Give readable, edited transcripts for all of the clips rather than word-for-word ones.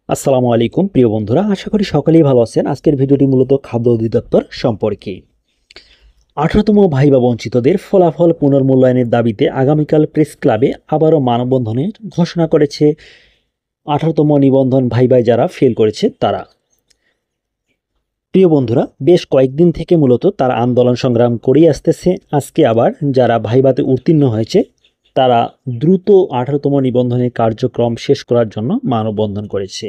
আসসালামু আলাইকুম প্রিয় বন্ধুরা, আশা করি সকলেই ভালো আছেন। আজকের ভিডিওটি মূলত খাদ্য অধিদপ্তর সম্পর্কে। 18তম ভাইবা বঞ্চিতদের ফলাফল পুনর্মূল্যায়নের দাবিতে আগামীকাল প্রেস ক্লাবে আবারও মানববন্ধনের ঘোষণা করেছে 18তম নিবন্ধন ভাইবায় যারা ফেল করেছে তারা। প্রিয় বন্ধুরা, বেশ কয়েকদিন থেকে মূলত তারা আন্দোলন সংগ্রাম করেই আসতেছে। আজকে আবার যারা ভাইবাতে উত্তীর্ণ হয়েছে তারা দ্রুত 18তম নিবন্ধনের কার্যক্রম শেষ করার জন্য মানববন্ধন করেছে।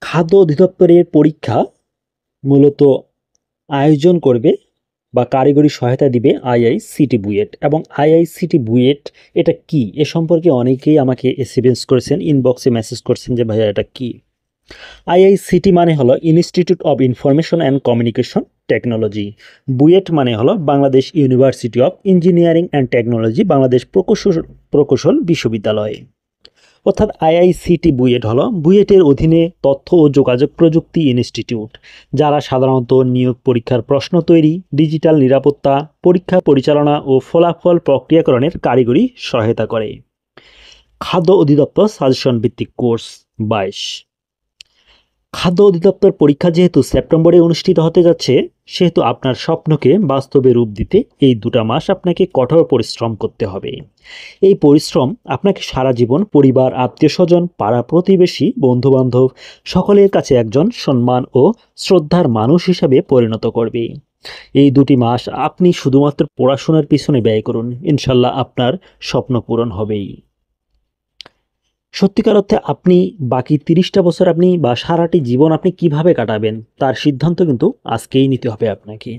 খাদ্য অধিদপ্তরের পরীক্ষা মূলত আয়োজন করবে বা কারিগরি সহায়তা দিবে আইআইসিটি বুয়েট। এবং আইআইসিটি বুয়েট এটা কি, এ সম্পর্কে অনেকেই আমাকে এসএমএস করেছেন, ইনবক্সে মেসেজ করছেন যে ভাইয়া এটা কি। আইআইসিটি মানে হলো institute of information and communication technology. BUET মানে হলো Bangladesh university of engineering and technology, Bangladesh প্রকৌশল বিশ্ববিদ্যালয়। অর্থাৎ আইআইসিটি বুয়েট হলো বুয়েটের অধীনে তথ্য ও যোগাযোগ প্রযুক্তি ইনস্টিটিউট, যারা সাধারণত নিয়োগ পরীক্ষার প্রশ্ন তৈরি, ডিজিটাল নিরাপত্তা, পরীক্ষা পরিচালনা ও ফলাফল প্রক্রিয়াকরণের কারিগরি সহায়তা করে। খাদ্য অধিদপ্তর সাজেশন ভিত্তিক কোর্স 22। খাদ্য অধিদপ্তর পরীক্ষা যেহেতু সেপ্টেম্বরে অনুষ্ঠিত হতে যাচ্ছে, সেহেতু আপনার স্বপ্নকে বাস্তবে রূপ দিতে এই 2 মাস আপনাকে কঠোর পরিশ্রম করতে হবে। এই পরিশ্রম আপনাকে সারা জীবন পরিবার, আত্মীয়স্বজন, পাড়া প্রতিবেশী, বন্ধুবান্ধব সকলের কাছে একজন সম্মান ও শ্রদ্ধার মানুষ হিসাবে পরিণত করবে। এই 2 মাস আপনি শুধুমাত্র পড়াশোনার পিছনে ব্যয় করুন, ইনশাল্লাহ আপনার স্বপ্ন পূরণ হবেই। সত্যিকার অর্থে আপনি বাকি 30টা বছর আপনি বা সারাটি জীবন আপনি কিভাবে কাটাবেন তার সিদ্ধান্ত কিন্তু আজকেই নিতে হবে আপনাকে।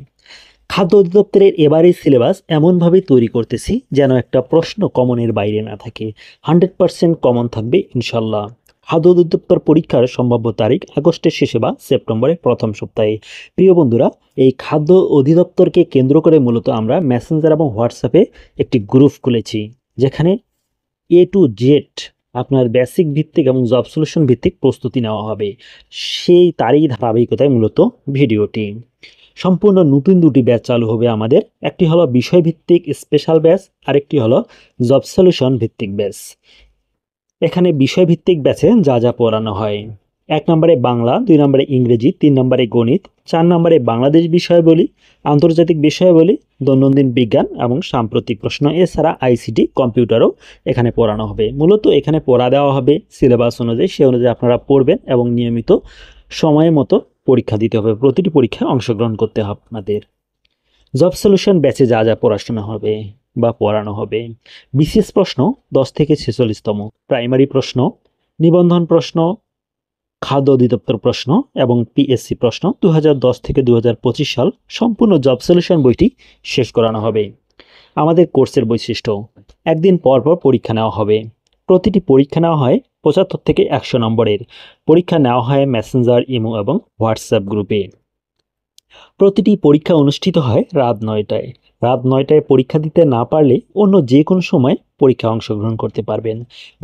খাদ্য অধিদপ্তরের এবারের সিলেবাস এমনভাবে তৈরি করতেছি যেন একটা প্রশ্ন কমনের বাইরে না থাকে। 100% কমন থাকবে ইনশাল্লাহ। খাদ্য অধিদপ্তর পরীক্ষার সম্ভাব্য তারিখ আগস্টের শেষে বা সেপ্টেম্বরের প্রথম সপ্তাহে। প্রিয় বন্ধুরা, এই খাদ্য অধিদপ্তরকে কেন্দ্র করে মূলত আমরা মেসেঞ্জার এবং হোয়াটসঅ্যাপে একটি গ্রুপ খুলেছি, যেখানে এ টু জেড আপনার বেসিক ভিত্তিক এবং জব সলিউশন ভিত্তিক প্রস্তুতি নেওয়া হবে। সেই তারই ধারাবাহিকতায় মূলত ভিডিওটি। সম্পূর্ণ নতুন 2টি ব্যাচ চালু হবে আমাদের। একটি হলো বিষয়ভিত্তিক স্পেশাল ব্যাচ, আরেকটি হলো জব সলিউশন ভিত্তিক ব্যাচ। এখানে বিষয়ভিত্তিক ব্যাচে যা যা পড়ানো হয়: 1 নম্বরে বাংলা, 2 নম্বরে ইংরেজি, 3 নম্বরে গণিত, 4 নম্বরে বাংলাদেশ বিষয়াবলী, আন্তর্জাতিক বিষয়াবলী, দৈনন্দিন বিজ্ঞান এবং সাম্প্রতিক প্রশ্ন। এছাড়া আইসিটি, কম্পিউটারও এখানে পড়ানো হবে। মূলত এখানে পড়া দেওয়া হবে সিলেবাস অনুযায়ী, সে অনুযায়ী আপনারা পড়বেন এবং নিয়মিত সময় মতো পরীক্ষা দিতে হবে। প্রতিটি পরীক্ষায় অংশগ্রহণ করতে হবে আপনাদের। জব সলিউশন ব্যাচে যা যা পড়াশোনা হবে বা পড়ানো হবে: বিসিএস প্রশ্ন 10 থেকে 46তম, প্রাইমারি প্রশ্ন, নিবন্ধন প্রশ্ন, খাদ্য অধিদপ্তর প্রশ্ন এবং পিএসসি প্রশ্ন 2010 থেকে 2025 সাল সম্পূর্ণ জব সলিউশন বইটি শেষ করানো হবে। আমাদের কোর্সের বৈশিষ্ট্য: একদিন পর পর পরীক্ষা নেওয়া হবে। প্রতিটি পরীক্ষা নেওয়া হয় 75 থেকে 100 নম্বরের। পরীক্ষা নেওয়া হয় মেসেঞ্জার, ইমো এবং হোয়াটসঅ্যাপ গ্রুপে। প্রতিটি পরীক্ষা অনুষ্ঠিত হয় রাত 9টায়। রাত 9টায় পরীক্ষা দিতে না পারলে অন্য যে কোনো সময় পরীক্ষা অংশগ্রহণ করতে পারবেন।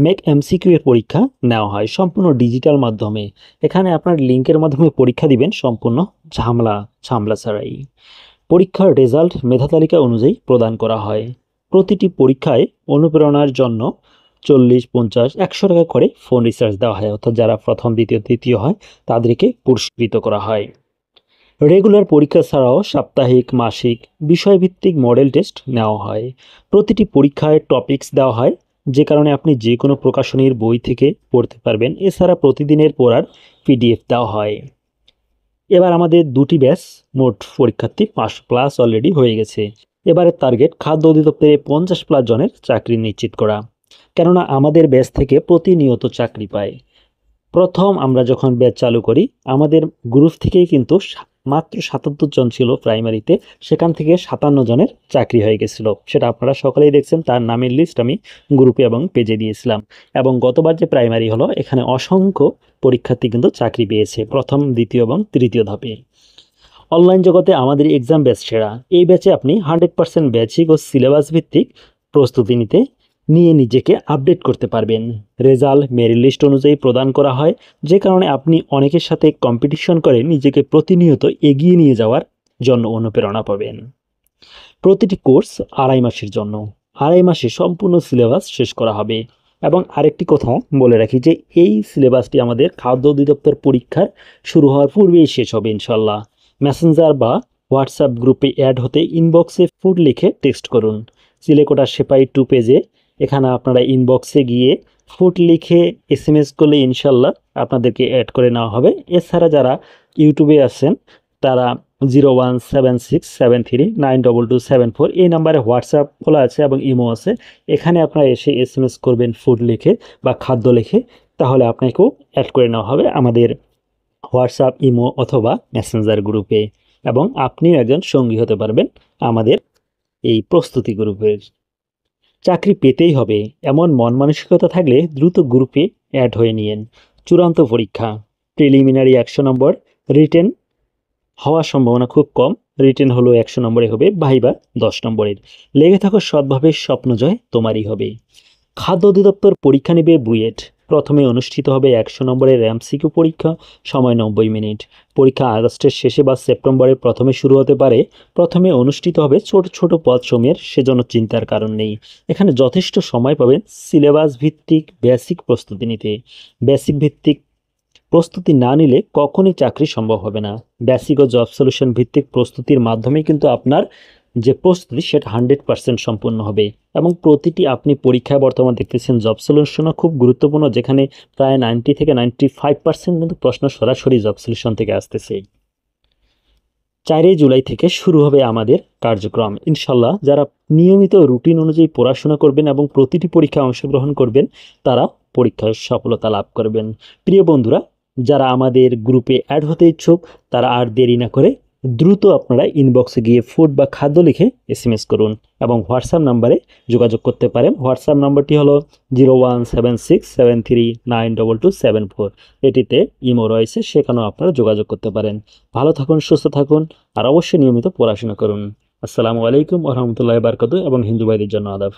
মেক এমসিকিউ এর পরীক্ষা নেওয়া হয় সম্পূর্ণ ডিজিটাল মাধ্যমে। এখানে আপনার লিঙ্কের মাধ্যমে পরীক্ষা দিবেন সম্পূর্ণ ঝামেলা ছাড়াই। পরীক্ষার রেজাল্ট মেধা তালিকা অনুযায়ী প্রদান করা হয়। প্রতিটি পরীক্ষায় অনুপ্রেরণার জন্য 40, 50, 100 টাকা করে ফোন রিচার্জ দেওয়া হয়। অর্থাৎ যারা প্রথম, দ্বিতীয়, তৃতীয় হয় তাদেরকে পুরস্কৃত করা হয়। রেগুলার পরীক্ষা ছাড়াও সাপ্তাহিক, মাসিক, বিষয়ভিত্তিক মডেল টেস্ট নেওয়া হয়। প্রতিটি পরীক্ষায় টপিকস দেওয়া হয়, যে কারণে আপনি যে কোনো প্রকাশনীর বই থেকে পড়তে পারবেন। এছাড়া প্রতিদিনের পড়ার পিডিএফ দেওয়া হয়। এবার আমাদের 2টি ব্যাচ, মোট পরীক্ষার্থী 5+ অলরেডি হয়ে গেছে। এবারের টার্গেট খাদ্য অধিদপ্তরে 50+ জনের চাকরি নিশ্চিত করা, কেননা আমাদের ব্যাচ থেকে প্রতিনিয়ত চাকরি পায়। প্রথম আমরা যখন ব্যাচ চালু করি, আমাদের গ্রুপ থেকেই কিন্তু মাত্র 77 জন ছিল প্রাইমারিতে, সেখান থেকে 57 জনের চাকরি হয়ে গেছিল। সেটা আপনারা সকলেই দেখছেন, তার নামের লিস্ট আমি গ্রুপে এবং পেজে দিয়েছিলাম। এবং গতবার যে প্রাইমারি হলো, এখানে অসংখ্য পরীক্ষার্থী কিন্তু চাকরি পেয়েছে প্রথম, দ্বিতীয় এবং তৃতীয় ধাপে। অনলাইন জগতে আমাদের এক্সাম ব্যাচ সেরা। এই ব্যাচে আপনি 100% বেসিক ও সিলেবাস ভিত্তিক প্রস্তুতি নিয়ে নিজেকে আপডেট করতে পারবেন। রেজাল্ট মেরিট লিস্ট অনুযায়ী প্রদান করা হয়, যে কারণে আপনি অনেকের সাথে কম্পিটিশন করে নিজেকে প্রতিনিয়ত এগিয়ে নিয়ে যাওয়ার জন্য অনুপ্রেরণা পাবেন। প্রতিটি কোর্স 2.5 মাসের জন্য। 2.5 মাসে সম্পূর্ণ সিলেবাস শেষ করা হবে। এবং আরেকটি কথা বলে রাখি যে এই সিলেবাসটি আমাদের খাদ্য অধিদপ্তর পরীক্ষার শুরু হওয়ার পূর্বেই শেষ হবে ইনশাল্লাহ। মেসেঞ্জার বা হোয়াটসঅ্যাপ গ্রুপে অ্যাড হতে ইনবক্সে ফুড লিখে টেক্সট করুন। চিলেকোঠা সেপাই 2 পেজে এখানে আপনারা ইনবক্সে গিয়ে ফুড লিখে SMS করলে ইনশাল্লাহ আপনাদেরকে অ্যাড করে নেওয়া হবে। এছাড়া যারা ইউটিউবে আছেন তারা 017673922274 এই নাম্বারে হোয়াটসঅ্যাপ খোলা আছে এবং ইমো আছে। এখানে আপনারা এসে SMS করবেন ফুড লিখে বা খাদ্য লিখে, তাহলে আপনাকেও অ্যাড করে নেওয়া হবে আমাদের হোয়াটসঅ্যাপ, ইমো অথবা মেসেঞ্জার গ্রুপে, এবং আপনিও একজন সঙ্গী হতে পারবেন আমাদের এই প্রস্তুতি গ্রুপের। চাকরি পেতেই হবে এমন মন মানসিকতা থাকলে দ্রুত গ্রুপে অ্যাড হয়ে নিন। চূড়ান্ত পরীক্ষা প্রিলিমিনারি 100 নম্বর, রিটেন হওয়ার সম্ভাবনা খুব কম। রিটেন হলো 100 নম্বরে হবে, ভাইবা 10 নম্বরের। লেগে থাকো সৎভাবে, স্বপ্নজয় তোমারই হবে। খাদ্য অধিদপ্তর পরীক্ষা নেবে বুয়েট। প্রথমে অনুষ্ঠিত হবে 100 নম্বরের MCQ পরীক্ষা, সময় 90 মিনিট। পরীক্ষা আগস্টের শেষে বা সেপ্টেম্বরের প্রথমে শুরু হতে পারে। প্রথমে অনুষ্ঠিত হবে ছোট ছোট পদসমূহের, সেজন্য চিন্তার কারণ নেই। এখানে যথেষ্ট সময় পাবেন সিলেবাস ভিত্তিক বেসিক প্রস্তুতি নিতে। বেসিক ভিত্তিক প্রস্তুতি না নিলে কখনই চাকরি সম্ভব হবে না। বেসিক ও জব সলিউশন ভিত্তিক প্রস্তুতির মাধ্যমে কিন্তু আপনার যে প্রস্তুতি সেটা 100% সম্পূর্ণ হবে। এবং প্রতিটি আপনি পরীক্ষায় বর্তমান দেখতেছেন জব সলিউশনও খুব গুরুত্বপূর্ণ, যেখানে প্রায় 90 থেকে 95% কিন্তু প্রশ্ন সরাসরি জব সলিউশন থেকে আসতেছে। 4 জুলাই থেকে শুরু হবে আমাদের কার্যক্রম ইনশাল্লাহ। যারা নিয়মিত রুটিন অনুযায়ী পড়াশোনা করবেন এবং প্রতিটি পরীক্ষায় অংশগ্রহণ করবেন তারা পরীক্ষায় সফলতা লাভ করবেন। প্রিয় বন্ধুরা, যারা আমাদের গ্রুপে অ্যাড হতে ইচ্ছুক তারা আর দেরি না করে দ্রুত আপনারা ইনবক্সে গিয়ে ফুড বা খাদ্য লিখে SMS করুন এবং হোয়াটসঅ্যাপ নাম্বারে যোগাযোগ করতে পারেন। হোয়াটসঅ্যাপ নাম্বারটি হলো 017673922274। এটিতে ইমো রয়েছে, সেখানেও আপনারা যোগাযোগ করতে পারেন। ভালো থাকুন, সুস্থ থাকুন, আর অবশ্যই নিয়মিত পড়াশোনা করুন। আসসালামু আলাইকুম ওয়া রাহমাতুল্লাহি ওয়া বারাকাতুহু এবং হিন্দু ভাইদের জন্য আদাব।